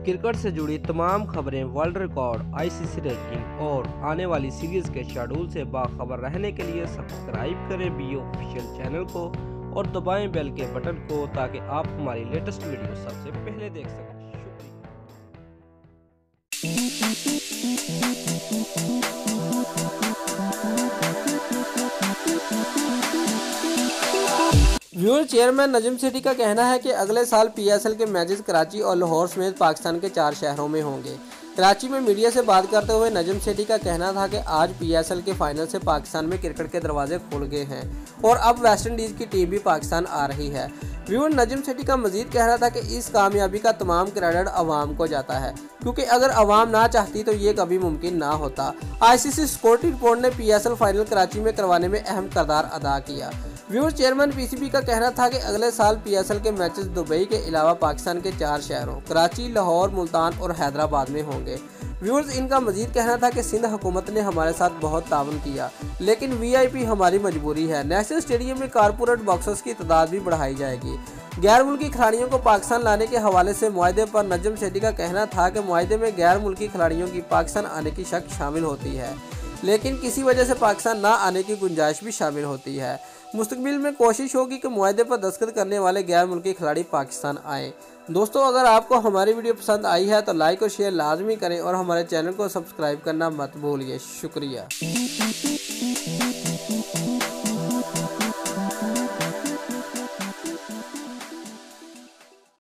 Cricket से जुड़ी तमाम खबरें, वर्ल्ड रिकॉर्ड, आईसीसी रैंकिंग और आने वाली सीरीज के शेड्यूल से बाखबर रहने के लिए सब्सक्राइब करें बी ऑफिशियल चैनल को और दबाएं बेल के बटन को ताकि आप हमारी लेटेस्ट वीडियो सबसे पहले देख सकें। व्यूअर, चेयरमैन नजम सेठी का कहना है कि अगले साल पीएसएल के मैचेस कराची और लाहौर समेत पाकिस्तान के 4 शहरों में होंगे। कराची में मीडिया से बात करते हुए नजम सेठी का कहना था कि आज पीएसएल के फाइनल से पाकिस्तान में क्रिकेट के दरवाजे खुल गए हैं और अब वेस्ट इंडीज की टीम भी पाकिस्तान आ रही है। व्यूअर, नजम सेठी का मजीद कहना था कि इस कामयाबी का तमाम क्रेडिट अवाम को जाता है, क्योंकि अगर अवाम ना चाहती तो ये कभी मुमकिन ना होता। आईसीसी सिक्योरिटी रिपोर्ट ने पीएसएल फाइनल कराची में करवाने में अहम किरदार अदा किया। व्यूअर, चेयरमैन पीसीबी का कहना था कि अगले साल पीएसएल के मैचेस दुबई के अलावा पाकिस्तान के 4 शहरों कराची, लाहौर, मुल्तान और हैदराबाद में होंगे। व्यूअर्स, इनका मजीद कहना था कि सिंध हुकूमत ने हमारे साथ बहुत ताउन किया, लेकिन वीआईपी हमारी मजबूरी है। नेशनल स्टेडियम में कारपोरेट बॉक्सर्स की तादाद भी बढ़ाई जाएगी। गैर मुल्की खिलाड़ियों को पाकिस्तान लाने के हवाले से मुआहदे पर नजम सेठी का कहना था कि मुआहदे में गैर मुल्की खिलाड़ियों की पाकिस्तान आने की शर्त शामिल होती है, लेकिन किसी वजह से पाकिस्तान ना आने की गुंजाइश भी शामिल होती है। मुस्तकबिल में कोशिश होगी कि मुआहदे पर दस्तखत करने वाले गैर मुल्की खिलाड़ी पाकिस्तान आएँ। दोस्तों, अगर आपको हमारी वीडियो पसंद आई है तो लाइक और शेयर लाजमी करें और हमारे चैनल को सब्सक्राइब करना मत भूलिए। शुक्रिया।